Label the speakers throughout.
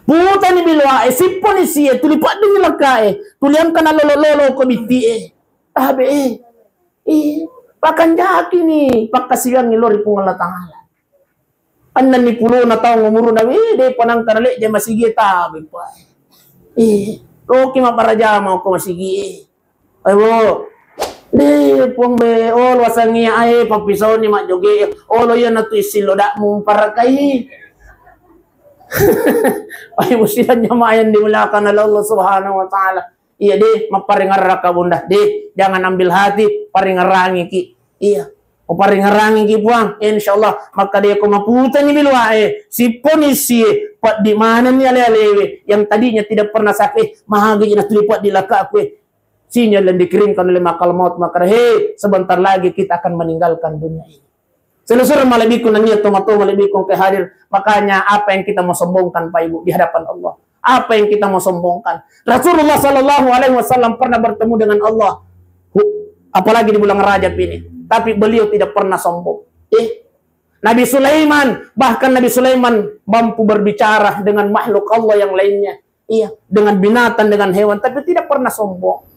Speaker 1: Puta ni bilwa sipon isi tulipat di lakae tuliam kana lolo ko biti abe pakan jaki ni pakasiang ni lori pung Allah Taala annan ni pulo na taong umuro na de panang kanale je masigi tabi pa roki maparaja mau ko masigi ayo de pung be ol wasangi ay pagpisaw ni majoge olo yan na to isilo da mong parakai ay musilan niya mayan di mula ka na Allah subhanahu wa ta'ala iya deh maparingar ka bunda deh jangan ambil hati paringarangi ki iya o paringarangi ki puang insyaallah maka dia ko maputa ni bilwa si ponisi pat di mana ni ale yang tadinya tidak pernah sakit mahagi na tulipat di laka aku sinyal yang dikirimkan oleh makal maut maka sebentar lagi kita akan meninggalkan dunia ini. Selusur malibikun na niya tumato malibikun kay hadir. Makanya apa yang kita mau sombongkan Pak Ibu di hadapan Allah? Apa yang kita mau sombongkan? Rasulullah Shallallahu Alaihi Wasallam pernah bertemu dengan Allah, apalagi di bulan Rajab ini. Tapi beliau tidak pernah sombong. Nabi Sulaiman, bahkan Nabi Sulaiman mampu berbicara dengan makhluk Allah yang lainnya. Iya, dengan binatang, dengan hewan, tapi tidak pernah sombong.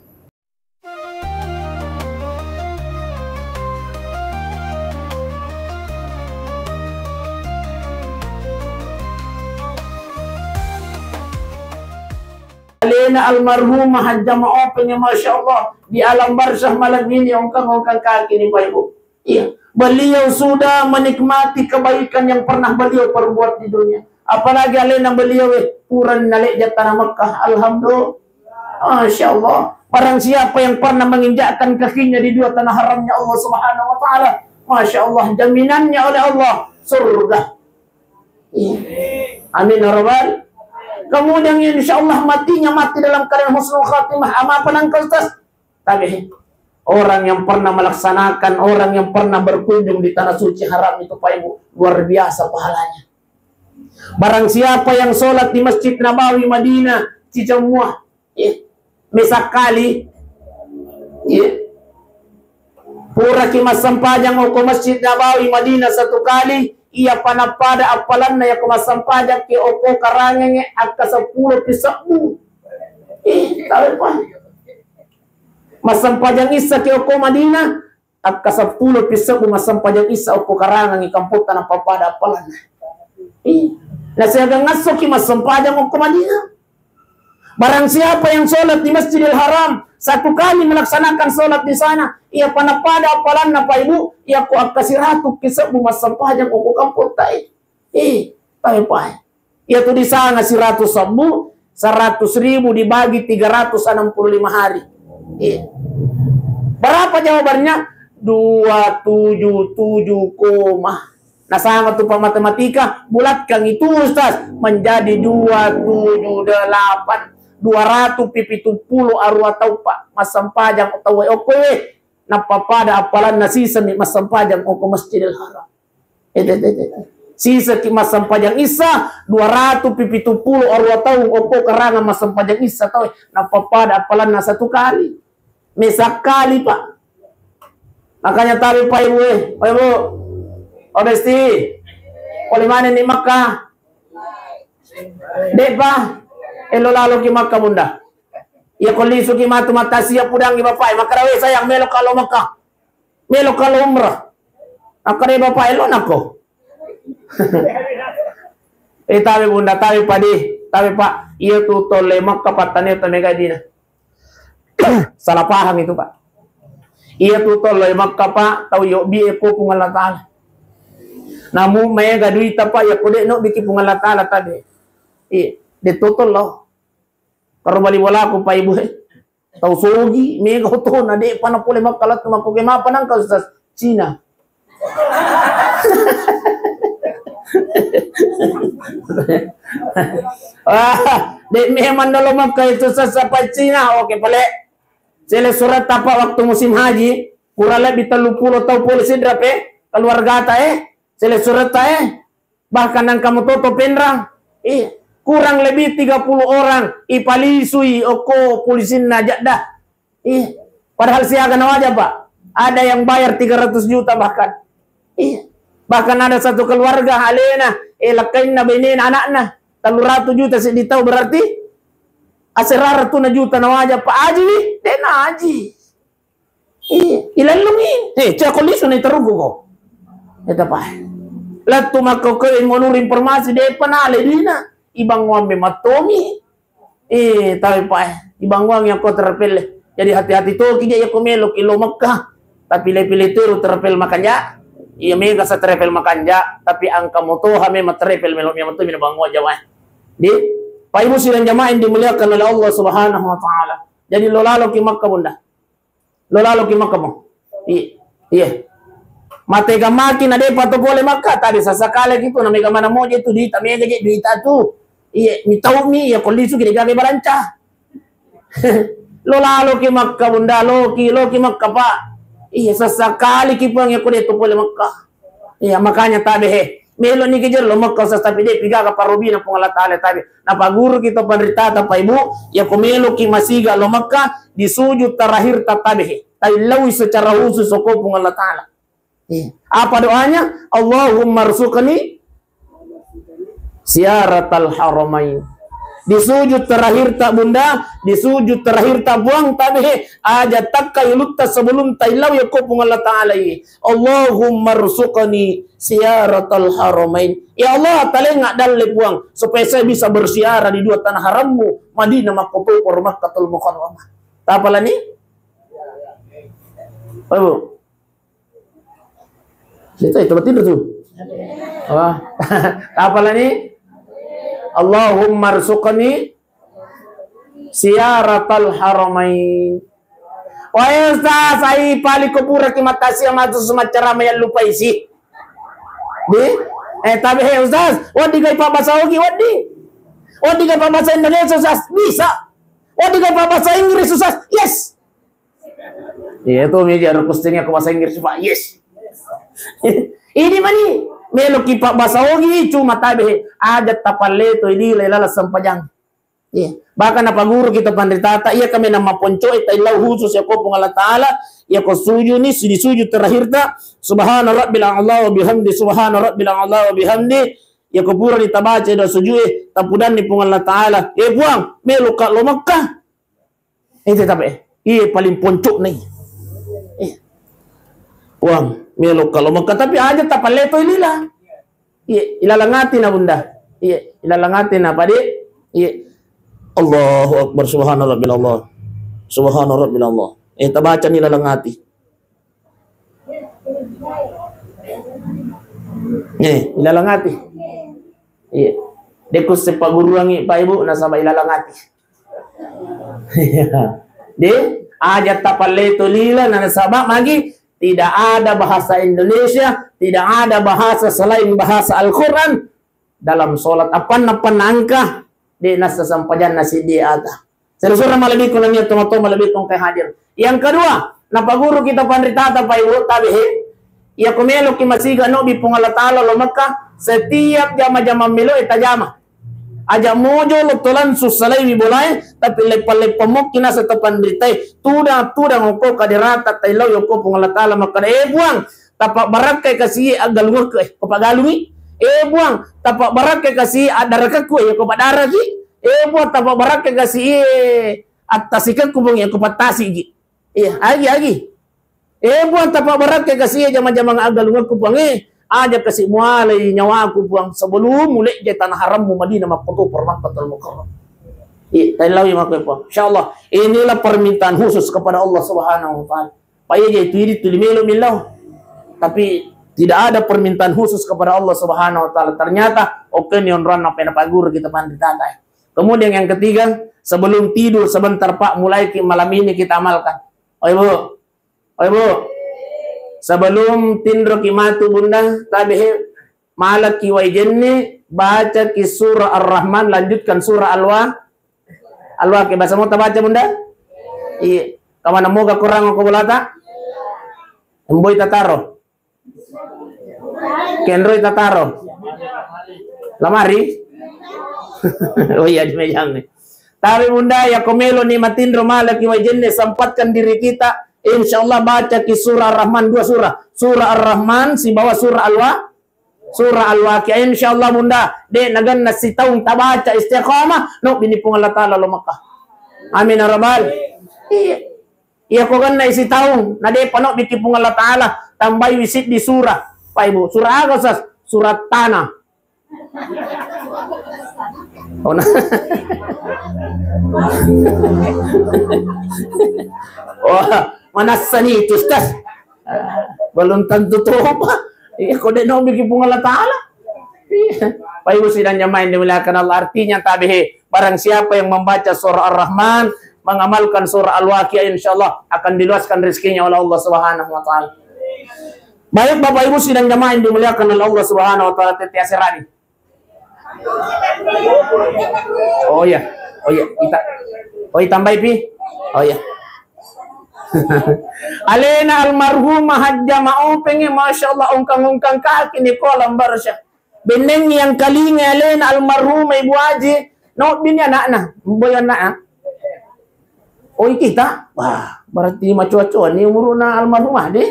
Speaker 1: Alena almarhumah hajjama opennya Masya Allah di alam barzah malam ini ongkang-ongkang kaki nih Pak Ibu. Iya, beliau sudah menikmati kebaikan yang pernah beliau perbuat di dunia. Apalagi alena beliau kurang nalik tanah Mekah. Alhamdulillah. Masya Allah. Barang siapa yang pernah menginjakkan kakinya di dua tanah haramnya Allah Subhanahu wa taala, Masya Allah, jaminannya oleh Allah surga. Iya. Amin ya rabbal. Kemudian insya Allah matinya mati dalam keadaan husnul khatimah. Apa nangkal tas? Tapi orang yang pernah melaksanakan, orang yang pernah berkunjung di tanah suci haram itu Pak Ibu, luar biasa pahalanya. Barang siapa yang sholat di Masjid Nabawi Madinah, Cicamuah, mesakali, pura kimas sampajang ke Masjid Nabawi Madinah satu kali, ia panapada apalan na ya kumasampajak ki oko karangenge akka 10 pisabu tahu pa masampajang isa ki oko Madinah akka 10 pisabu masampajang isa oko karangange kamputa na papada apalan na siya ngaso ki masampajang oko Madinah. Barang siapa yang sholat di Masjidil Haram satu kali melaksanakan sholat di sana, ia panapada apalan na Pak Ibu, ia ku akasiratu kisah bumas sampajang uku kampung tai. Tahu Pak. Ia tuh di sana 100 sabu, 100.000 dibagi 365 hari. Berapa jawabannya? 277, nah sama tuh Pak matematika, bulatkan itu Ustaz menjadi 278. 270 arwah tau Pak masampajang atau oke napapada apalan nasisa mi masampajang oko Masjidil Haram. Sisa ki masampajang isa 270 arwah tau oko karangan masampajang isa tau napapada apalan na satu kali. Mesak kali Pak. Makanya tahu Pak Ibu Pak Ibu. Odesti. Oleh mana ni Makkah? Dek Pak. Elo lalo ki Makkah bunda. Ya kolisu ki matu matasiya pudang ki bapak. Makarawe sayang melo kalau Makkah. Melo kalau umrah. Akare bapak elo nako. Tawi bunda tawi padi. Tawi Pak. Iya tu tole Makkah patane to megadina. Salah paham itu Pak. Iya tu tole Makkah Pak. Tahu yo bi eko pungal taala. Namu mega duita Pak ya kode no biki pungal taala tadi. Iya. Ditutol loh. Kalau balik bola aku Pak Ibu tahu sogi mega to na de pana pole makalat na mapuge mapanang ka sa Cina. De memang dalam maka itu sa Cina oke pale. Sele surat apa waktu musim haji kurang lebih 30 tahun polisi drape keluarga ta sele surat ta bahkan nang kamu toto penrang kurang lebih 30 orang ipalisui oko polisin najak dah. Padahal siaga aja Pak. Ada yang bayar 300 juta bahkan. Bahkan ada satu keluarga alena lakain na benin anakna 300 juta sih ditahu berarti asirara tu na juta na wajah Pak Haji ni dena haji ilalungi cakoliso na itarugo ko eta pa latu makoko ngonur informasi de panale dina ibang wambe matomi tahu pa ibang wang yang ko terpel jadi hati-hati to kija ya komelo kilo Makkah tapi pilih-pilih turu terpel makanya iya mega sa terpel makanja tapi angka moto hame matrepel melo mia moto mina bangwa jawa di Pak Ibu sidang jamaah yang dimuliakan oleh Allah Subhanahu wa taala. Jadi lo lalo ki Makkah bunda. Lo lalo ki Makkah mo. Iya. Mate gamaki na de pato gole Makkah tadi sasakale gitu na mega mana moja itu duit mega je duit tu. Iya, mi tau mi ya kolisu ki gabe baranca. Lo lalo ki Makkah bunda, lo ki Makkah Pak. Iya sasakali ki pang ya ko de to gole Makkah. Iya makanya tabe he. Melo ni kejar lo Makkah sa tapi de piga ka parobi na pong Allah taala tabi na paguru kita panritata pa ibu ya kumelo ki masiga lo Makkah di sujud terakhir tatabe tabi lawi secara khusus ko pong Allah taala apa doanya Allahumma rzuqni ziyaratal haramain di sujud terakhir tak bunda di sujud terakhir tak buang tabi aja takka yulutta sebelum tailaw ya ko pong Allah taala Allahumma rzuqni ziyaratal haramain ya Allah talengak dalle buang supaya saya bisa bersiarah di dua tanah harammu Madinah Makkah Makkahul Mukarramah tapala ni ayo itu betul tuh wah tapala ni Allahumma rzuqni ziyaratal haramain wa yasta sai pali kubura ki matasi amatu sumacara mayan lupa isi di tapi hey Ustaz wadi gay pa bahasa Ogi wadi gay pa bahasa Indonesia Ustaz bisa wadi gay pa bahasa Inggris Ustaz yes itu media postingnya ke bahasa Inggris Pak yes ini mani melo ki pa bahasa Ogi cuma tabe ada tapale to ini lelala sampajang bahkan apa guru kita pandritata iya kami nama ponco itailau khusus ya ko Allah taala ya ko sujud ni di sujud terakhir ta subhana rabbil a'la wa bihamdi subhana rabbil a'la wa bihamdi ya ko pura ditabaca da sujud tapudan ni pung Allah taala buang melo ka lo Makkah tabe paling ponco ni buang melo ka lo Makkah tapi aja tapale to ilila ilalangati na bunda ilalangati na padi Allahu Akbar subhana rabbil Allah subhana rabbil Allah tabaca nila lang hati ilalang hati dekos sa paguruangi pa ibu nasaba ilalang hati de aja tapaleto lila na nasaba magi tidak ada bahasa Indonesia tidak ada bahasa selain bahasa Al-Quran dalam sholat apa angka di nasa sampajan nasi di ata. Serusura malabit ko lang yung tumato malabit kong kay hadir. Yang kedua, napaguro kita panritata pa iwo tabihin. Iya kumelo kimasiga no bi pungalatala lo Makkah setiap jama-jama milo itajama. Aja mojo lo tolan susalay mi bolay tapi lepal pamok kina sa tapandritay. Tuda ngoko kadirata taylaw yung ko pungalatala Makkah buang tapak barak kay kasi agalungok kapagalungi. Buang tapak barak ke kasi adaraka ko ko padara gi buang tapak barak ke kasi atasikan ko bang ko patasi gi agi buang tapak barak ke kasi jama-jama agalungan ko bang aja kasi mualay nyawa ko bang sebelum mulai je tanah haram mu Madinah Makkah Makkahul Mukarramah tailaw yung mga po insyaallah inilah permintaan khusus kepada Allah Subhanahu wa taala paya je itu tulimelo milaw tapi tidak ada permintaan khusus kepada Allah Subhanahu wa taala. Ternyata oke nion ron apa pagur kita panditata. Kemudian yang ketiga, sebelum tidur sebentar Pak mulai malam ini kita amalkan. Oh Ibu. Sebelum tindro kimatu bunda tabihe malak ki waijenni baca ki surah Ar-Rahman lanjutkan surah Al-Wa ke bahasa mau baca bunda? Iya. Kawan moga kurang ko bulata? Emboy tataro. Kenroy tataro lamari oh iya di mejang nih tapi bunda ya komelo ni matindro malaki wajenne sempatkan diri kita insyaallah baca ki surah Ar-Rahman 2 surah Ar-Rahman si bawah surah Al-Wa Surah Al-Waqiah. Insyaallah bunda, de nagan si taung tabaca istiqamah, no bini pung Allah Ta'ala lo Makkah. Amin ya rabbal. Iya. Iya ko gan na isi taung, na de panok biti pung Allah Ta'ala, tambay wisit di surah. Pa ibu, surah apa sas? Surat tanah. Oh, nah. Wah, manasani itu Ustaz. Belum tentu tuh apa. Iya, kode no bikin pung Allah Ta'ala. Pak Ibu sidang jamaah yang dimuliakan Allah, artinya tabihi, barang siapa yang membaca surah Ar-Rahman, mengamalkan surah Al-Waqiah, insyaallah akan diluaskan rezekinya oleh Allah Subhanahu wa taala. Baik Bapak Ibu sidang jamaah yang dimuliakan oleh Allah Subhanahu wa taala, tetiasa radi. Oh iya, tambah pi. Oh iya. Alena almarhumah hajja maupenge masyaallah ungkang-ungkang kaki ni kolam barsya. Beneng yang kalinga alena almarhumah Ibu Haji, no bini anak-anak, boy anak. Oh kita, wah berarti maco-maco ni umurna almarhumah deh.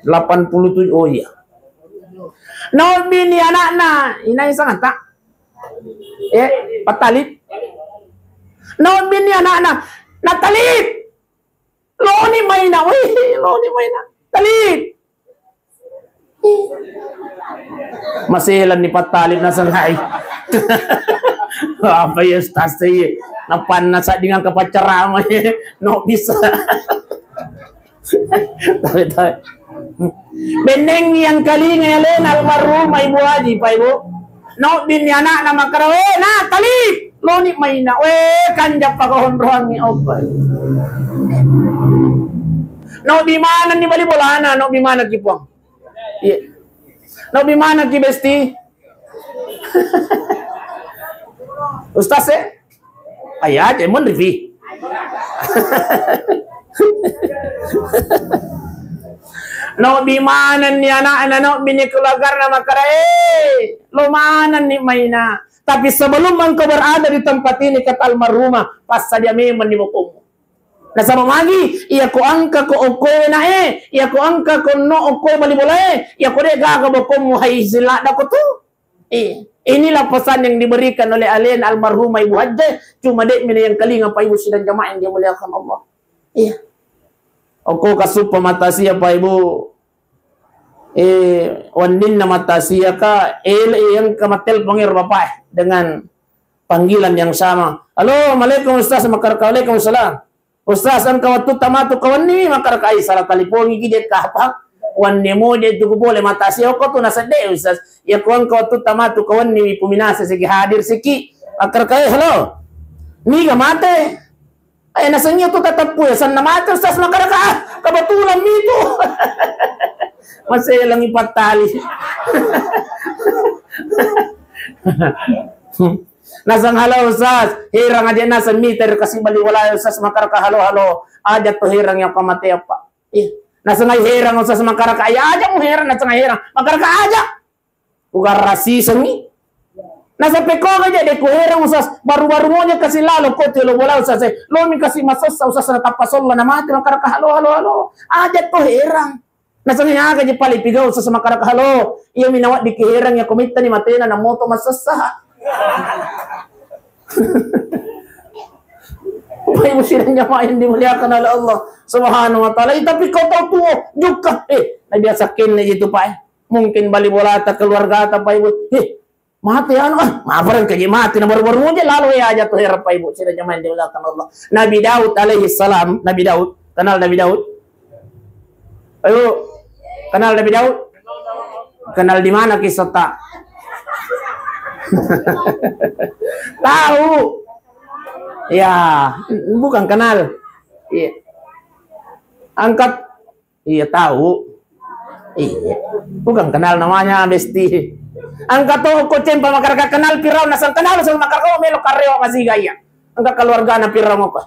Speaker 1: 87. Oh iya. No bini anak-anak, inay sangat tak? Patalit. No bini anak-anak, natalit. Loni maina, loni maina. Talit. Masilan ni patalib na sanghay. Apa ya Ustaz saya napan na sa dengan kapacarama no bisa. Beneng yang kali ngelen almarhum Ibu Haji Pak Ibu. No bin anak nama karawe na talit. Loni maina kanjap pakahon rohang ni Allah. No di mana ni bali bolana, no di mana ki puang. Iya. No di mana ki besti? Ustaz ayah je mun rivi. No di mana ni anak-anak no bini keluarga nama karae. Lo mana ni maina. Tapi sebelum engkau berada di tempat ini kata almarhumah, pas saja memang di bokomu. Na sama magi, iya ko angka ko okoy na iya ko angka ko no okoy bali boleh, iya ko de gaga bokomu hay zila da ko tu. Inilah pesan yang diberikan oleh Alen almarhumah Ibu Haji, cuma dek mina yang kalinga Pak Ibu sidang jamaah yang dimuliakan Allah. Iya. Oko kasupa mata siya Pak Ibu. Wandin na mata siya ka yang kamatel pangir bapak dengan panggilan yang sama. Halo, Assalamualaikum Ustaz, Waalaikumsalam. Ustaz, ang kawatu tamatu kawan ni makarkai salah telepon gigi kahpak wan nemo de tuku boleh mata siya ko tu nasa de Ustaz. Ya kawan kawatu tamatu kawan ni puminasa sige hadir siki makarkai halo. Ni gamate. Ay nasanya tu tatap po san namate Ustaz makaraka. Kebetulan itu. Masih lang ipatali. Nasang halo Ustaz, hirang aja nasan meter kasih bali wala Ustaz makaraka halo aja tuh hirang yang pamate apa. Nasang ay hirang Ustaz makaraka aja mo hirang nasang ay hirang makaraka aja. Ugar rasi sengi. Nasa peko aja deh ku hirang Ustaz baru-baru mo nya kasih lalo ko tuh lo wala Ustaz. Lo mi kasih masasa Ustaz na tapasol na mati makaraka halo. Aja tuh hirang. Nasang nga aja pali pigaw Ustaz makaraka halo. Iyo minawat di kihirang ya komita ni matena na moto masasa. Bapak Ibu sidang jamaah yang dimuliakan oleh Allah Subhanahu wa taala. Tapi kau tahu tuh juga nabiasakin na gitu Pak. Mungkin bali bola ta keluarga ta Pak Ibu. Mati ano maafaran kaji mati na baru-baru mo lalu ya aja tuh herap Pak Ibu sidang jamaah yang dimuliakan Allah. Nabi Daud alaihi salam, Nabi Daud, kenal Nabi Daud? Ayo, kenal Nabi Daud? Kenal di mana kisah tak? Tahu ya bukan kenal iya angkat iya tahu iya bukan kenal namanya besti angkat tuh kocen pamakarka kenal pirau nasang kenal sama makarka melo kareo masih gaya angkat keluarga na pirau mo pa.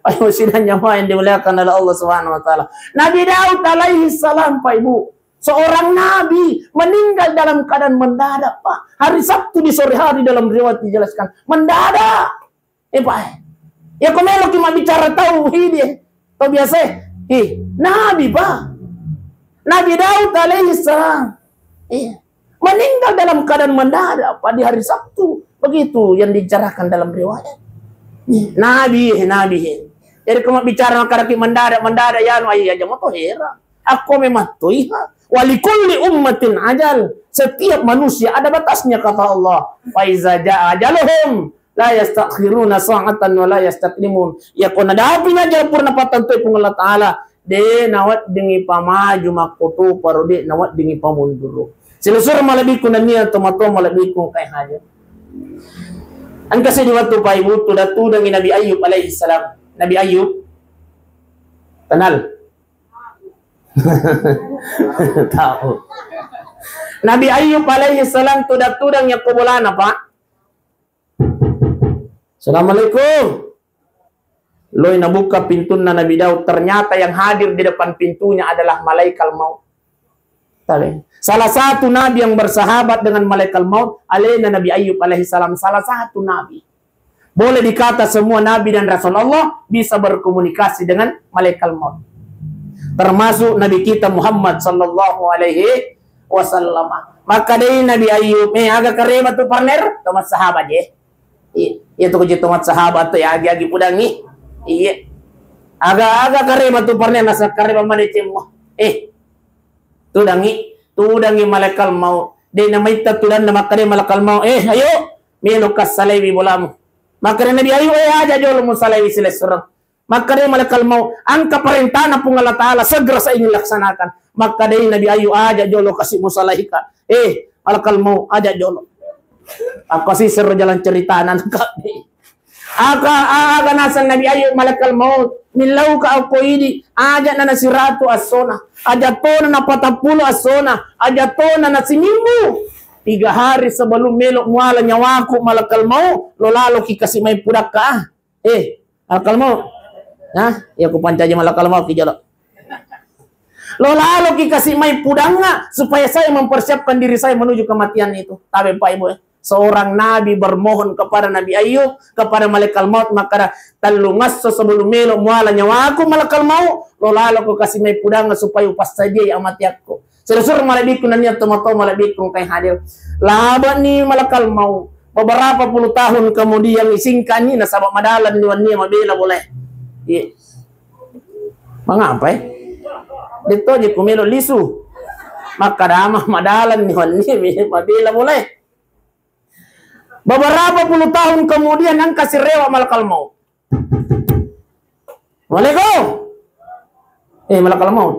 Speaker 1: Ayo sidang jamaah yang dimuliakan oleh Allah Subhanahu wa taala. Nabi Daud alaihi salam Pak Ibu, seorang nabi meninggal dalam keadaan mendadak Pak. Hari Sabtu di sore hari dalam riwayat dijelaskan mendadak. Pak. Ya komelo cuma bicara tauhid ya. Tahu biasa. Nabi Pak. Nabi Daud alaihi salam. Iya. Meninggal dalam keadaan mendadak pada hari Sabtu. Begitu yang dicerahkan dalam riwayat. Nabi. Jadi kalau bicara makaraki mendadak ya no aja mau toh hera. Aku memang tuh iha. Walikulli ummatin ajal. Setiap manusia ada batasnya kata Allah. Fa iza jaa ajaluhum la yastakhiruna sa'atan wa la yastaqdimun. Ya kona dapin aja purna patantoy pung Allah Taala. De nawat dingi pamaju makutu parode nawat dingi pamundur. Silusur malabi ko na niya tomato malabi ko kay haja. Ang kasi di waktu pa ibu tudang ni Nabi Ayub alaihi salam. Nabi Ayub kenal. Tahu. Nabi Ayub alaihi salam tudang yang kubulana Pak. Assalamualaikum. Loy nabuka pintu na Nabi Daud. Ternyata yang hadir di depan pintunya adalah malaikat maut. Salah satu nabi yang bersahabat dengan malaikat maut, alaina Nabi Ayub alaihissalam. Salah satu nabi. Boleh dikata semua nabi dan rasul Allah bisa berkomunikasi dengan malaikat maut. Termasuk Nabi kita Muhammad sallallahu alaihi wasallam. Maka dari Nabi Ayub, agak kerema tu partner, tomat sahabat ya. Iya tu kerja tomat sahabat tu ya agi-agi pudang ni. Iya. Agak karema tu partner nasa karema mana cemo. Tudangi malaikat maut. Dia namai tudan nama kare malaikat maut. Ayo, melo kasalewi bolamu. Maka Nabi Ayub aja jolo musalewi silesurang. Maka dia malaikat maut angka perintah na pung Allah Taala segera saya ingin laksanakan. Maka dia Nabi Ayub aja jolo kasih musalahika. Malaikat maut aja jolo. Aku sih seru jalan cerita nan kami. Aga nasa Nabi Ayub malaikat maut milau ka ako ini aja na nasiratu asona aja to na 40 asona aja to na nasimimbu 3 hari sebelum melok muala nyawaku malaikat maut lo lalo ki kasih may pudak ka malaikat maut ya ku pancaja malaikat maut ki jalo lo lalo ki kasih may pudanga supaya saya mempersiapkan diri saya menuju kematian itu tabe Pak Ibu seorang nabi bermohon kepada Nabi Ayub, kepada malaikat maut, maka talungas sebelum melo muala nyawaku malaikat maut, lo lalu ko kasih may pudanga supaya upas saja ya mati aku. Selusur malaikat nanya tomato malaikat kay hadir. Laban ni malaikat maut. Beberapa puluh tahun kemudian isingkan ni nasabak madalan ni wani mabela boleh. Iya. Mengapa Dito di kumelo lisu. Maka damah madalan ni wani mabela boleh. Beberapa puluh tahun kemudian ang kasih rewa malaikat maut. Waalaikum. Malaikat maut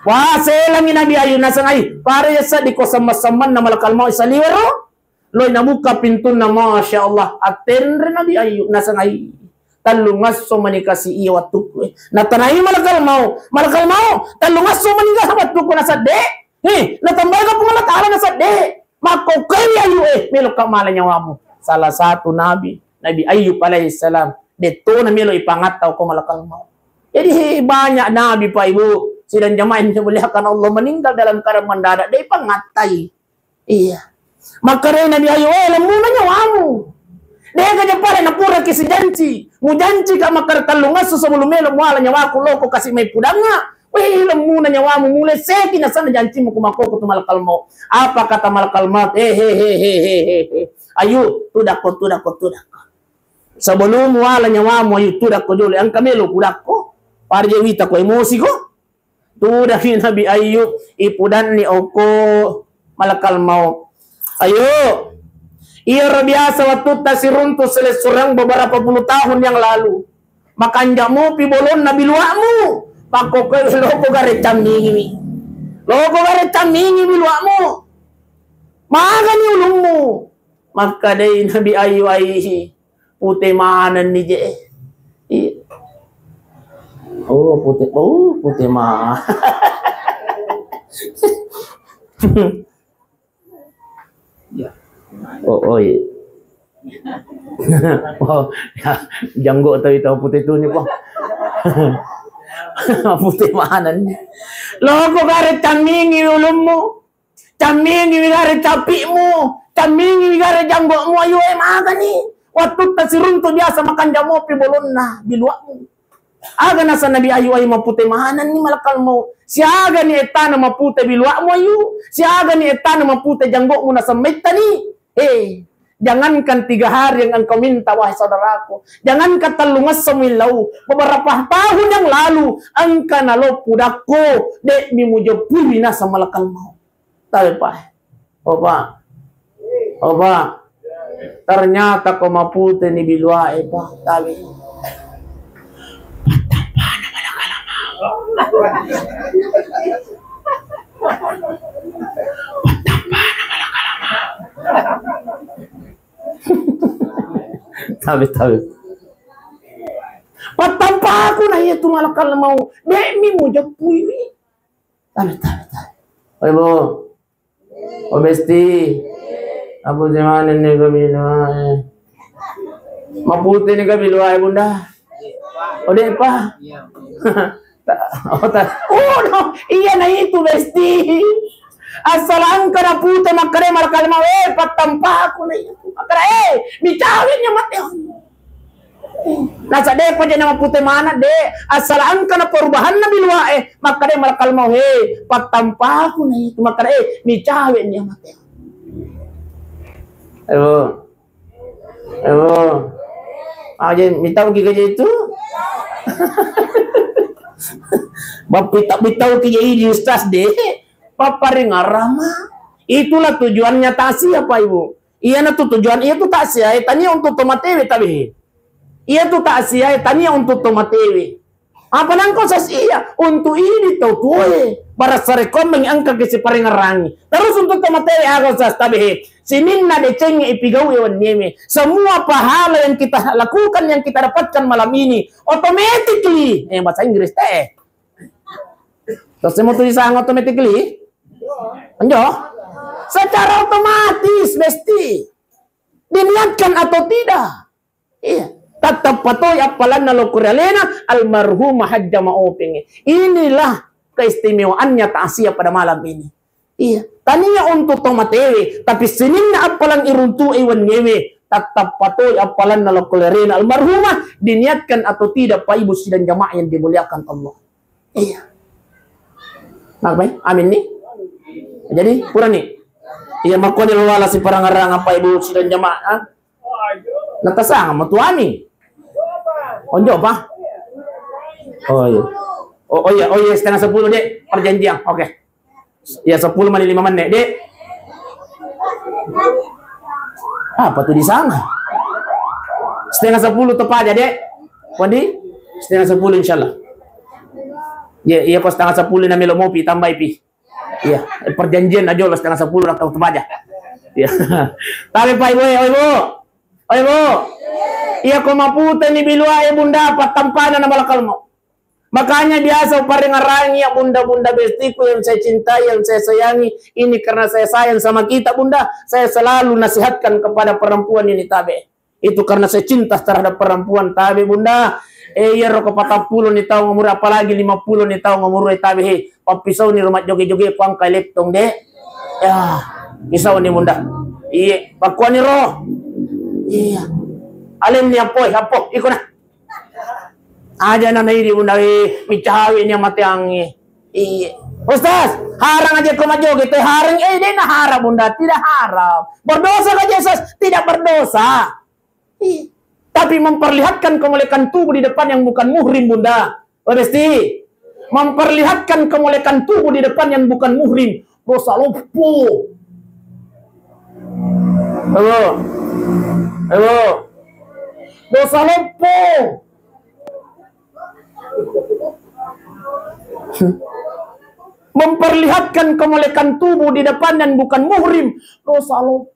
Speaker 1: Wah, selang Nabi Ayub nasangai. Para sa di ko sama-saman na malaikat maut sa liwero. Loy nabuka pintu na Masya Allah. Atendre Nabi Ayub nasangai. Talungas so manikasi iya watuku. Natanay malaikat maut. Malaikat maut. Talungas so manikasi watuku nasadde. Natambay ka pong alat-ala nasadde. Maka kaya melo kamala nyawamu. Salah satu nabi Ayub alaihissalam. Dito na melo ipangataw ko malakal maut. Jadi banyak nabi Pak Ibu. Sidang jamaah yang dimuliakan Allah meninggal dalam keadaan mendadak. Dia pangatai. Iya. Maka Nabi Ayub, lemuna nyawamu. Dia kaja pala na pura kisi janji. Mujanji ka makar talungas sebelum melo muala nyawaku loko kasih may pudanga. Lemuna nyawamu mulai seki na sana janji mo kumakoko tu malakal maut. Apa kata malakal maut? Ayo, tudako. Sebelum muala nyawamu ayo tudako jole. Ang kamelo pudako. Para jewita ko emosi ko. Tudahin Nabi Ayub ipudan ni oko malakal maut. Ayo. Iya biasa waktu tasiruntu selesurang beberapa puluh tahun yang lalu. Makanjamu pibolon nabi luamu. Pako ko loko gare tamingi. Loko gare tamingi biluamu. Magan ni ulungmu. Maka day Nabi Ayub ay putih maanan ni je. Putih mah. Ya. Iya. Janggo tahu itu putih tu ni po. Putih mahanan. Loko gare tamingi ulummu. Tamingi gare tapimu. Tamingi gare janggomu ayo makan ni. Waktu tasirun tu biasa makan jamu pi bolon na biluakmu. Aga nasa nabi ayu ay mapute mahanan ni malakal mo. Siaga ni etana mapute bilwa mo ayu. Siaga ni etana mapute janggo mo nasa metani. Jangankan 3 hari yang engkau minta wahai saudaraku. Jangankan talungas semilau. Beberapa tahun yang lalu engkau nalo pudakku dek mimujo pulina sama malakal mau. Tapi pak. Opa. Ternyata kau mapute ni bilwa pak. Tapi tabi patampa aku na itu malakal mau demi mo japui tabi oi bo obesti abu zaman ini gabilwa maputi ni gabilwa bunda ode pa oh no iya na itu besti asalan kana puta makare malakal mau patampa aku na itu makare mitawin niya mati nasa de pa dyan na maputi mana de asalan kana perubahan na bilwa makare malakal mau patampa aku na itu makare mitawin niya mati ayo aja mitawin kaya itu Bapita-bitaw kaya ini ustaz deh paparing arama. Itulah tujuannya tasya Pak Ibu. Iya na tujuan iya tu tasya tanya untuk tomatewi tabi. Iya tu tasya tanya untuk tomatewi. Apa nang kau sas iya untuk ini tau tuwe para sarekom mengangkat kesi paring arangi. Terus untuk tomatewi aku sas tabi. Sinin na deceng ipigaw iwan neme. Semua pahala yang kita lakukan, yang kita dapatkan malam ini, automatically, bahasa Inggris teh. Terus mau tulisan automatically? Anjo? Secara otomatis, mesti. Diniatkan atau tidak? Iya. Tetap patoy apalan na lokuralena almarhumah hajja maoping. Inilah keistimewaannya ta'asiyah pada malam ini. Iya, taninya untuk tomatewe, tapi senin na apalang iruntu iwan nyewe, tetap patoy apalan na lokulerina almarhumah, diniatkan atau tidak Pak Ibu sidang jamaah yang dimuliakan Allah. Iya. Nakbay, amin nih. Jadi kurang nih. Iya makanya wala si parangarang Pak Ibu sidang jamaah. Natasang matuani. Onjo pa? Oh iya. Oh iya, setengah 10 dek perjanjian. Oke. Ya 10 menit 5 menit dek. Apa tuh di sana? Setengah 10 tepat aja dek. Wandi? Setengah 10 insyaallah. Ya, iya kok setengah 10 na melo mopi tambah pi. Iya, perjanjian aja lah setengah 10 atau tepat aja. Iya. Tapi Pak Ibu, Ibu. Iya kok maputa ni bilwa bunda patampana na malakal mo. Makanya biasa paring arangi ya bunda-bunda bestiku yang saya cintai, yang saya sayangi. Ini karena saya sayang sama kita bunda. Saya selalu nasihatkan kepada perempuan ini tabe. Itu karena saya cinta terhadap perempuan tabe bunda. Ya roko 40 ni tahu ngumur apalagi 50 ni tahu ngumur tabe. Papisau ni rumah joge-joge pang kay leptong de. Ya, pisau ni bunda. Iya, pakuan ni roh. Iya. Alim ni apoy, iko na. Aja na nairi bunda micahawi niya matiangi. Iya. Ustaz, harang aja kumajo gitu. Harang dia na harap bunda, tidak harap. Berdosa aja Ustaz, tidak berdosa. Iya. Tapi memperlihatkan kemuliaan tubuh di depan yang bukan muhrim bunda. Besti. Memperlihatkan kemuliaan tubuh di depan yang bukan muhrim. Dosa lumpuh. Halo. Dosa lumpuh. Memperlihatkan kemuliaan tubuh di depan dan bukan muhrim, dosa lo.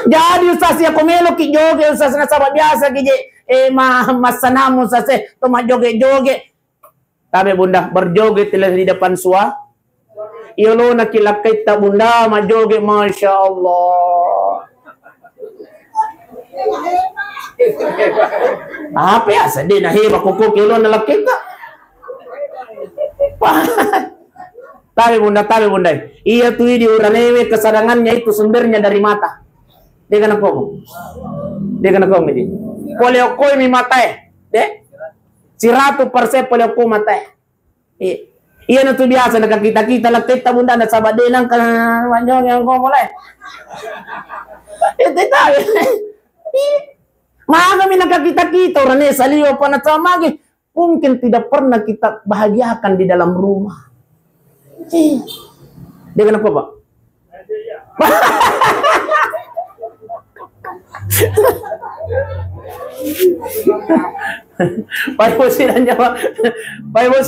Speaker 1: Jadi Ustaz ya komelo ki joge Ustaz na sahabat biasa ki masanamu Ustaz toma joge-joge. Tapi bunda berjoget di depan sua. Ilo na kilakay ta bunda majoge masya Allah. Apa ya sedih nah hiba kuku kilo na kita. Tapi bunda. Iya tuh di uranewe kesadangannya itu sumbernya dari mata. Dia kena kong ini. polio ko mi matay. De? 100% polio ko matay. Iya na to biasa nakakita-kita lang kita bunda na sabadilang ka manyo yang ko mulai. Ito tayo. Mga kami nakakita-kita orang sa liyo pa na samagi. Mungkin tidak pernah kita bahagiakan di dalam rumah. Dia kenapa, Pak? Baik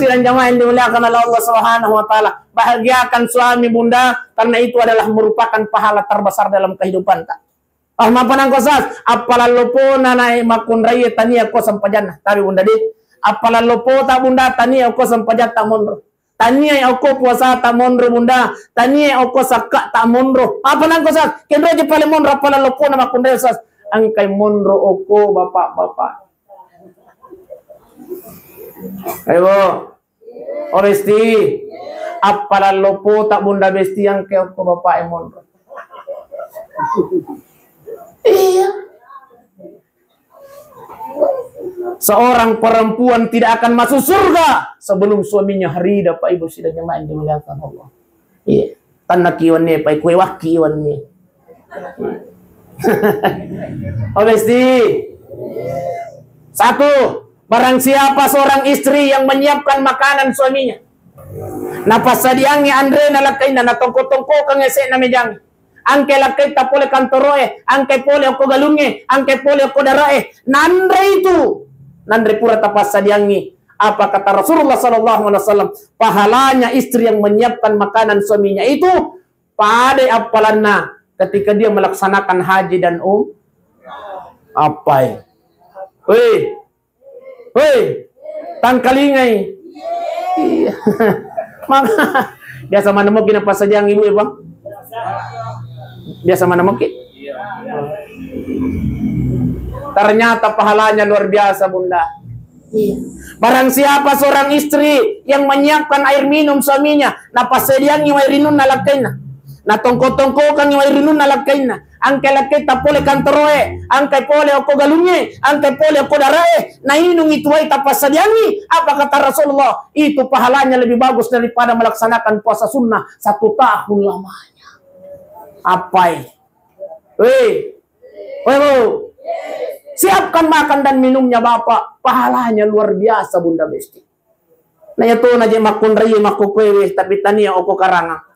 Speaker 1: dan jamaah yang dimuliakan oleh Allah Subhanahu wa taala. Bahagiakan suami bunda karena itu adalah merupakan pahala terbesar dalam kehidupan tak. Mapan ang kosas, apalalo po na makun raya tania ko sampajan. Tapi bunda di, apalalo po ta bunda tania ko sampajan tamonro. Tania ako puasa tamonro bunda, tania ako sakka tamonro. Apa nang kosas, kendro je pale monro apalalo po na makun raya sas. Ang kay monro oko bapak-bapak. Ayo, o besti, apalalo po ta bunda besti ang kay oko bapak monro. Iya. Seorang perempuan tidak akan masuk surga sebelum suaminya harida Pak Ibu sudah jemaah dimuliakan Allah. Iya. Tanah kiwan ni Pak kue wakiwan ni. Oh besti. Satu, barang siapa seorang istri yang menyiapkan makanan suaminya. Napas sadiangi Andre nalakai na natongko-tongko kang ese na mejang. Angke lakay tapole kantoroe, angke pole ako galunge, angke pole ako darae. Nandre itu, nandre pura tapas sadiangi. Apa kata Rasulullah sallallahu alaihi wasallam? Pahalanya istri yang menyiapkan makanan suaminya itu pada apalanna ketika dia melaksanakan haji dan apa ya? Woi, tangkalingai. Iya. Maka biasa mana mau kena pas sadiang ibu ya bang? Biasa mana mungkin? Ternyata pahalanya luar biasa bunda. Barang siapa seorang istri yang menyiapkan air minum suaminya, napas sediang yung air minum nalakain na, natongko-tongko kang yung air minum nalakain na, angke lakay tapole kanteroe, angke pole ako galunye, angke pole ako darae, nainong itu ay tapas sediangi. Apa kata Rasulullah? Itu pahalanya lebih bagus daripada melaksanakan puasa sunnah 1 tahun lamanya. Apa? Woi, siapkan makan dan minumnya bapak, pahalanya luar biasa bunda besti. Nah itu naje makun raya makku kue tapi tania oko karanga.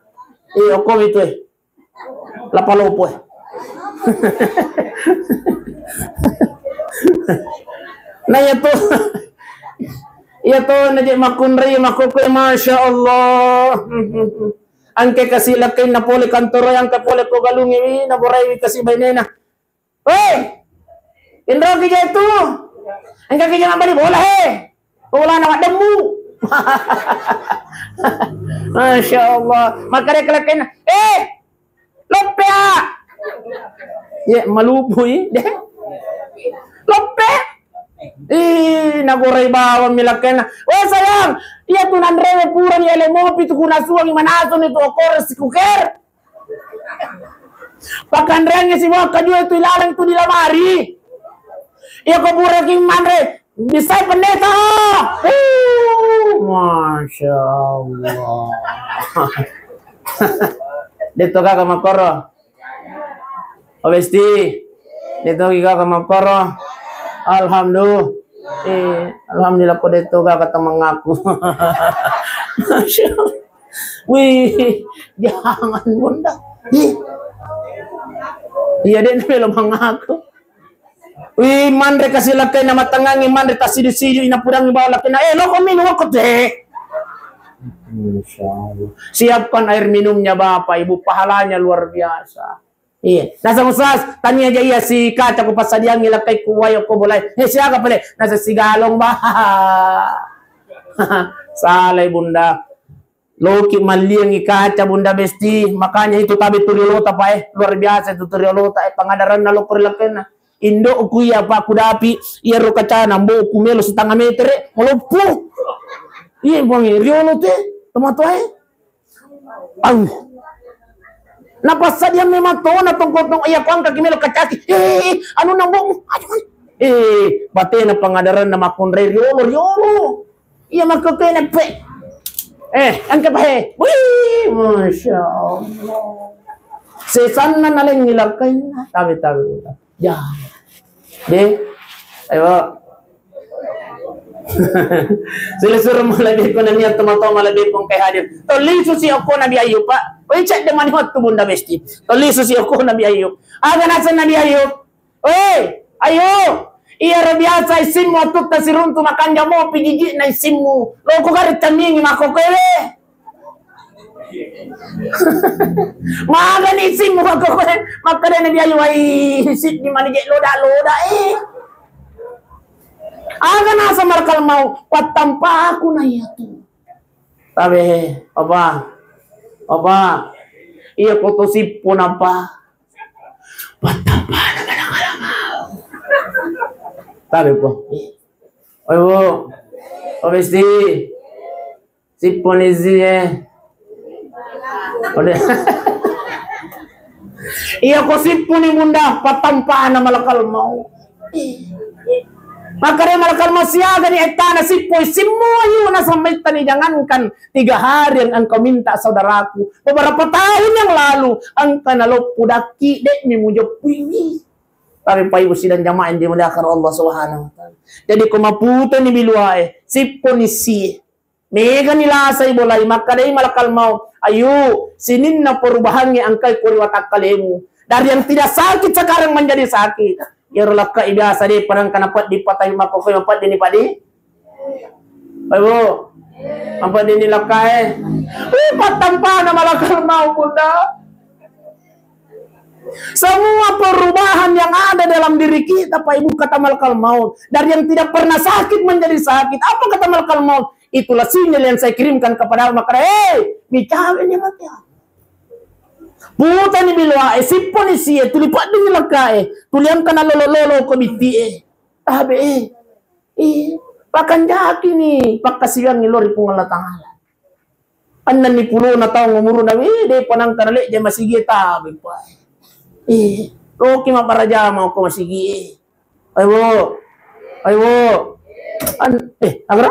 Speaker 1: Oko itu lapalopo. Nah itu naje makun raya makku kue masya Allah. Angke kasih lakay na pole kantoro yang ke pole ko galungi na boray kasih bainena. Woi, indro kaya itu. Angke kaya mabali bola he. Bola na demu. Masya Allah. Makare kalakay na. Lopea. Ya maluboy deh. Lope. Naguray bawang milakay na. Oh sayang, iya tuh nandrewe pura ni elemopi tu kuna suang imanaso nito okor si kuker. Pakandrengnya si waka juga itu ilalang itu di lamari. Iya ko pura king mandre bisa pendeta. Masya Allah. Dito ka makoro. Obesti. Dito ka makoro. Alhamdulillah. Alhamdulillah ko dito ka mengaku. Masya Allah. Wih, jangan bunda. Iya dia belum mengaku. Wih, mandre kasih lakay na matangangi mandre tas sidu-sidu inapurang bawa lakay na lo komino ako te. Insyaallah. Siapkan air minumnya Bapak Ibu, pahalanya luar biasa. Iya. Nasa musas, tanya aja iya si kaca ko pasadiang ilakay kuwayo ko bulay. Siya ka pala, nasa sigalong ba? Salay bunda. Loki maliang ikaca bunda besti, makanya itu tabi turiolota pa luar biasa itu turiolota pangadaran na lokor laken na. Indo kuya pa kudapi, iya ro kaca nambo kumelo setengah meter, molopo. Iya bang, riolote, tomato Napasa dia memang to na tongkotong iya ko ang kakimelo kacaki. Ano nang bong? Bate na pangadaran na makunray yolo. Iya makakaya pe. Ang kapahe. Wih, Masya Allah. Sesan na nalang nilakay na. Tabi. Ya. De, ayo. Sila suruh malagay ko na niya tumato malagay kong kay hadir. Toliso si ako Nabi Ayub pa. Oy, check the money hot to bunda besti. Toliso si ako Nabi Ayub. Aga nasa Nabi Ayub. Oy, Ayub. Iya rabiasa isim mo tut ta sirun tu makanja mo pigigi na isim mo. Loko garit tamingi makokele. Maaga ni isim mo makokele. Makada Nabi Ayub ay sit di manije loda Aga nasa markal mau patampa aku na yato. Sabi, Opa, iya ko to sipo na pa. Patampa na kadang-kadang. Sabi po, oy po, obesti, sipo ni siya. Iya ko sipo ni bunda, patampa na malakal mau. Makanya malakal masya gani etana sipoy semua yun nasa may tani jangankan 3 hari yang engkau minta saudaraku beberapa tahun yang lalu engkau nalop pudaki dek ni mujopini tapi pa ibu sidang jamaah yang dimuliakan Allah Subhanahu wa taala. Jadi kumaputo ni biluae sipo ni si mega nila sa ibolay makanya malakal mau ayo sinin na perubahannya angkai kuriwatak kalemu dari yang tidak sakit sekarang menjadi sakit. Ya relaka ibiasa di parang kanapat di patay makokoy mapat din ni padi. Ayo. Mapat din ni lakay. Patampa na malakal mau bunda. Semua perubahan yang ada dalam diri kita Pak Ibu kata malakal maut. Dari yang tidak pernah sakit menjadi sakit. Apa kata malakal maut? Itulah sinyal yang saya kirimkan kepada maka bicara ini mati. Puta ni bilwa si polisi tulipat din lakae tulian kana lolo komiti tabe pakanjaki ni pakasiang ni lori pung Allah Taala annan ni pulo na taong umuro na de panang tanale je masigi tabe pa roki maparaja mau ko masigi ayo agra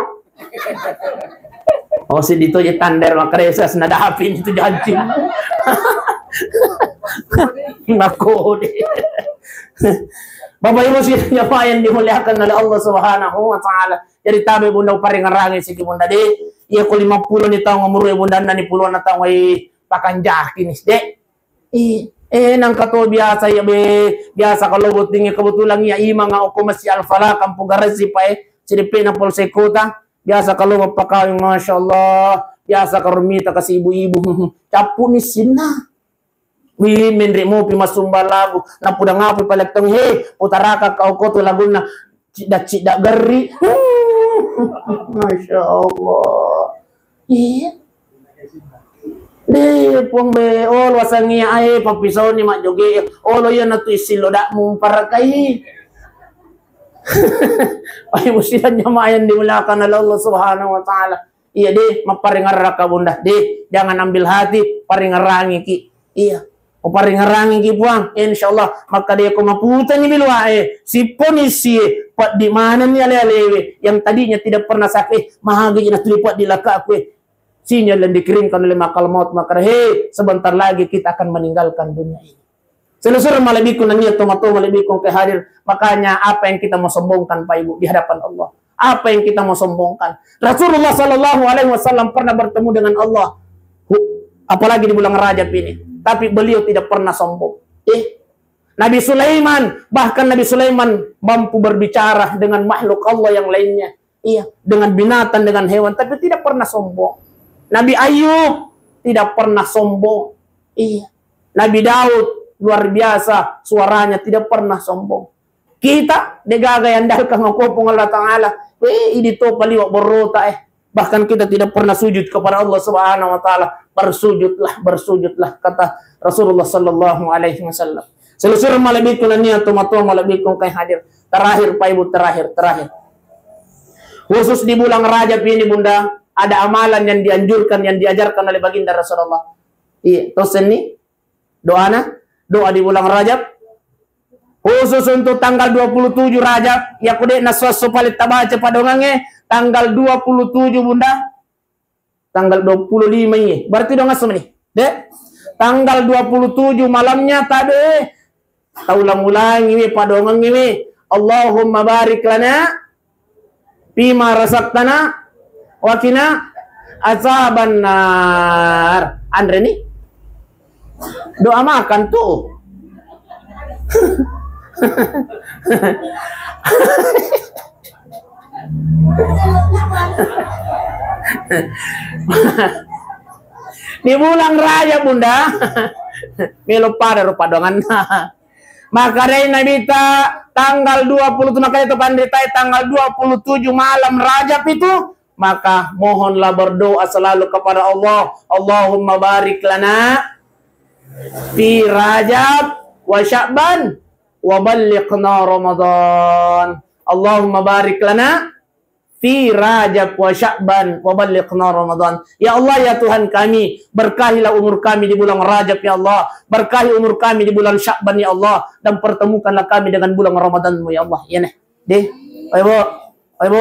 Speaker 1: oh si dito je tander makaresa nadahapin itu janji Nako deh. Bapak Ibu sidang yang dimuliakan oleh Allah Subhanahu wa taala. Jadi tabe bunda paring ngarangin si bunda de. Iya ko 50 ni taong umur bunda na ni puluhan na taong ay pakanjaki ni de. Nang kato biasa ya biasa kalau butingnya kebetulan ya ima nga ako masih alfala kampu garasi pa siripe na polsekuta. Biasa kalau mapakawin masyaallah. Biasa karumita kasi ibu-ibu. Capu ni sina. Menri mo pimasumba lagu na pudang api palaktong utaraka kau koto lagu na cida geri Masya Allah puang be wasangi papisau ni mak joge lo yan na tu isilo dak mong parakai ay musilan jamaah yang dimulakan oleh Allah Subhanahu wa taala. Iya deh maparingar ka bunda deh jangan ambil hati paringarangi ki iya paringarangi ki puang insyaallah maka dia ko maputa ni bilwae si polisi pat di mana ni alelewe yang tadinya tidak pernah sakit mahagi na tulipat di laka aku sinyal yang dikirimkan oleh makal maut maka sebentar lagi kita akan meninggalkan dunia ini. Selusur malabikun na niya tumato malabikun kay hadir makanya apa yang kita mau sombongkan Pak Ibu di hadapan Allah apa yang kita mau sombongkan Rasulullah sallallahu alaihi wasallam pernah bertemu dengan Allah apalagi di bulan Rajab ini tapi beliau tidak pernah sombong. Nabi Sulaiman, bahkan Nabi Sulaiman mampu berbicara dengan makhluk Allah yang lainnya. Iya, dengan binatang, dengan hewan, tapi tidak pernah sombong. Nabi Ayub tidak pernah sombong. Iya. Nabi Daud luar biasa suaranya tidak pernah sombong. Kita degagayandal kang kopong Allah Taala. Ini to paliwak borota Bahkan kita tidak pernah sujud kepada Allah Subhanahu wa taala. Bersujudlah kata Rasulullah sallallahu alaihi wasallam. Selusur malabikun niya tumato malabikun kay hadir. Terakhir Pak Ibu terakhir. Khusus di bulan Rajab ini Bunda, ada amalan yang dianjurkan yang diajarkan oleh baginda Rasulullah. Iya, terus ini doa di bulan Rajab. Khusus untuk tanggal 27 Rajab, ya kude naswasu palit tabaca padongange tanggal 27 Bunda. Tanggal 25 ini. Berarti dong asem nih. Dek. Tanggal 27 malamnya tadi taulang-ulang ini padongang ini. Allahumma barik lana bima razaqtana wa qina azaban nar. Andre nih. Doa makan tuh. Di bulan raya Bunda. Melo pada rupa dongan. Maka dari Nabita tanggal 20 maka itu panditai tanggal 27 malam Rajab itu, maka mohonlah berdoa selalu kepada Allah. Allahumma barik lana fi Rajab wa Sya'ban wa ballighna Ramadan. Allahumma barik lana fi Rajab wa Sya'ban wa ballighna Ramadan. Ya Allah ya Tuhan kami, berkahilah umur kami di bulan Rajab ya Allah, berkahi umur kami di bulan Sya'ban ya Allah, dan pertemukanlah kami dengan bulan Ramadan-Mu ya Allah. Ya nih. Deh, Ibu,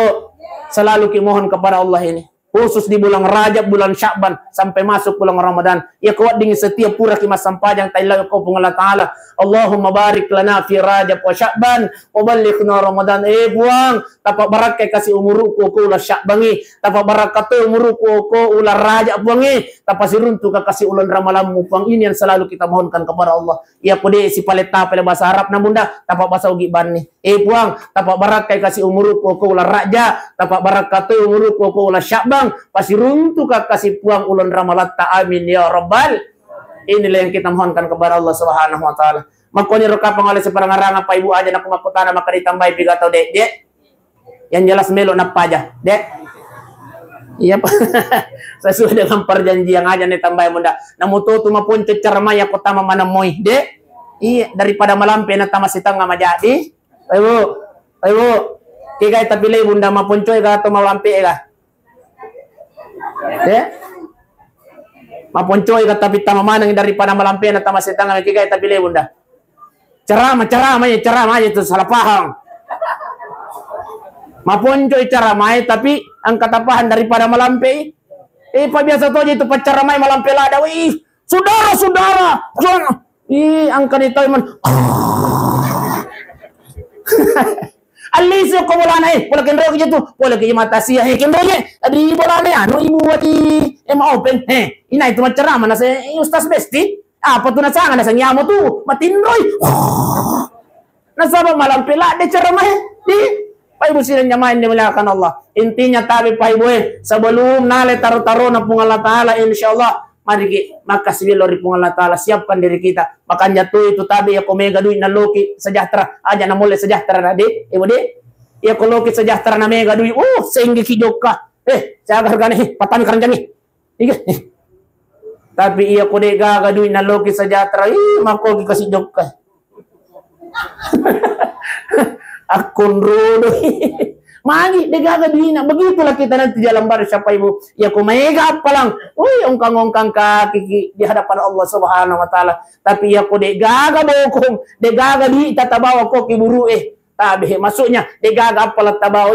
Speaker 1: selalu kimohon kepada Allah ini. Khusus di bulan Rajab, bulan Sya'ban sampai masuk bulan Ramadan. Ya kuat dengan setiap pura kimas sampajang tailah kau Allah Ta'ala. Allahumma barik lana fi Rajab wa Sya'ban wa ballighna Ramadan. Buang tapak barakai kasih umurku ko ulah Sya'bangi, tapak barakat umurku ko ulah Rajab buangi, tapak siruntu ka kasih ulan ramalammu buang. Ini yang selalu kita mohonkan kepada Allah. Ya pode si paleta pada bahasa Arab na Bunda, tapak bahasa ugi bani. Buang tapak barakai kasih umurku ko ulah Raja, tapak barakat umurku ko ulah Sya'ban, pasiruntu ka kasih puang ulan ramalatta. Amin ya rabbal. Inilah yang kita mohonkan kepada Allah Subhanahu wa taala. Makanya rekapang oleh seperangarang apa ibu aja nak makutana maka ditambah biga atau dek. Yang jelas melo napa aja, dek. Iya Pak. Sesuai dengan perjanjian aja nih tambah Bunda. Namu tu mapun cecer maya kota mana moy, dek. Iya daripada malampe na tamasitang nga majadi. Ibu. Kaya tapilay Bunda mapun coy ka to malampe ka. Dek. Maponcoy kata pita mamanang daripada malampian atau masih tangan kaya tabile Bunda. Ceramah itu salah paham. Maponcoy ceramah tapi ang katapahan daripada malampi. Pak biasa to itu pacaramay malampi lada. Wih, saudara. Ang kanito man. Aliso ko wala na wala kenro ko dito, wala kay mata siya kenro niya adi wala na ano imo wati open ina ito macarama na sa ustas besti apa tu na sanga na sa nyamo tu matinroy nasaba malampila de carama di pay businan niya main ni malakan Allah intinya tabi pay boy sa balum nale taro-taro na pung Allah taala insyaallah. Mari makasih lori pung Allah taala, siapkan diri kita. Makanya tuh itu tadi ya komega duit na loki sejahtera aja na mulai sejahtera na di ibu di ya ko loki sejahtera na mega duit sehingga kijoka jagar gani patami karanjang tapi iya ko de gaga duit na loki sejahtera mako kasih joka akun rodo Magi, degaga duina. Begitulah kita nanti dalam bar siapa ibu. Ya kumega apa lang. Ongkang-ongkang kaki di hadapan Allah Subhanahu wa taala. Tapi ya ku degaga bokong, degaga di tatabawa ko kiburu Tabi masuknya degaga apa lang tabaw.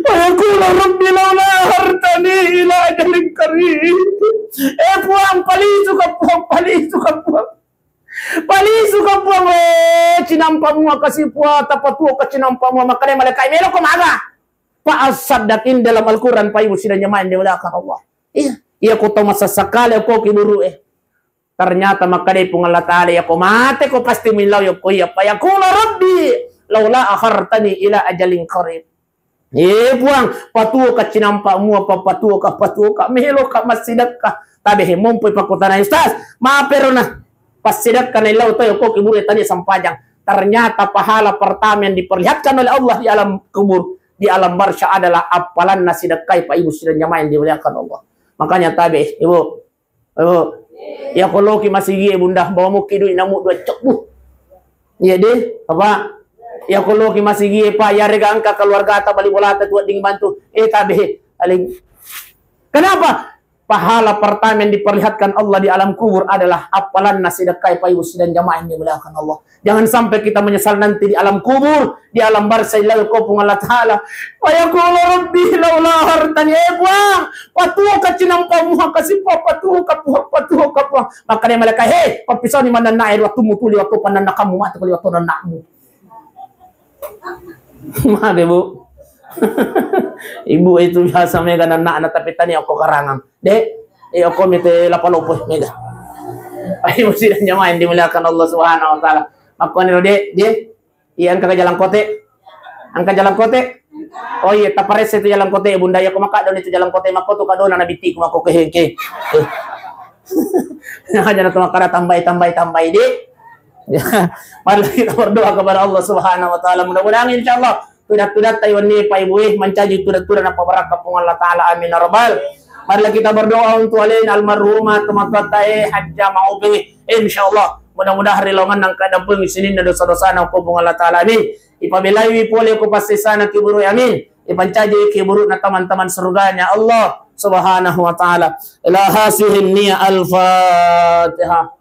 Speaker 1: Payakula rabbi laula hartani ila ajalin karim. Puang palisu ka puang. Palisu ka puang cinampa mo kasi puwa tapatuo ka cinampa mo makanya malakay melo ko maga paasadakin dalam Al-Quran pa ibu sila nyamain di wala ka Allah iya ko to masasakali ko kiburu ternyata makanya pung Allah Ta'ala ya ko mate ko pasti milaw yo ko ya payakula rabbi laula akhartani ila ajalin qarib puang patuo ka cinampa mo patuo ka melo ka masidak ka tabi mompoy pakutana ustaz pero na pasidak ka nilaw tayo ko kiburu tadi sampajang. Ternyata pahala pertama yang diperlihatkan oleh Allah di alam kubur, di alam barsya adalah apalan nasidakai Pak Ibu sudah nyamain dimuliakan Allah. Makanya tabi, Ibu, ya kalau ki masih gie Bunda bawa muki duit namu dua cok iya deh, apa? Ya kalau ki masih gie Pak ya rega angka keluarga atau balik bola atau buat ding bantu, tabi, aling. Kenapa? pahala pertama yang diperlihatkan Allah di alam kubur adalah apalan nasidakai payus dan jamaah yang dimuliakan Allah. Jangan sampai kita menyesal nanti di alam kubur, di alam barzakhil kopung Allah Ta'ala. Wa yaqulu rabbi laula hartani buang, patuh ka cinampamu kasih patuh ka. Maka dia malaikat, "Hei, papisau ni mana nair waktu mutuli waktu panana kamu mati kali waktu nanakmu." Maaf Bu. Ibu itu biasa mega anak tapi tani aku karangan. Dek, aku mite lapalopo mega. Ayo sih jamaah yang dimuliakan Allah Subhanahu wa taala. Aku ni dek, iya angka jalan kote. Angka jalan kote. Oh iya, tapares itu jalan kote bunda ya kumaka daun itu jalan kote mako tu kadona na biti kumako keheke. Hanya na tumakara tambay dek. Mari kita berdoa kepada Allah Subhanahu wa taala. Mudah-mudahan insyaallah tudat-tudat tayo ni paibuih mencaji tudat-tudat na pabaraka pong Allah Ta'ala amin ya rabbal. Marilah kita berdoa untuk alin almarhumah teman-teman tayo hajjah maubi insyaallah. Mudah-mudahan rilongan ng kadampung isinin na dosa-dosa ng pong Allah Ta'ala amin. Ipabilawi puli ko pasti sana kiburu amin. Ipancaji kiburu na teman-teman surganya Allah Subhanahu wa Ta'ala. Ila hasihin niya al-Fatihah.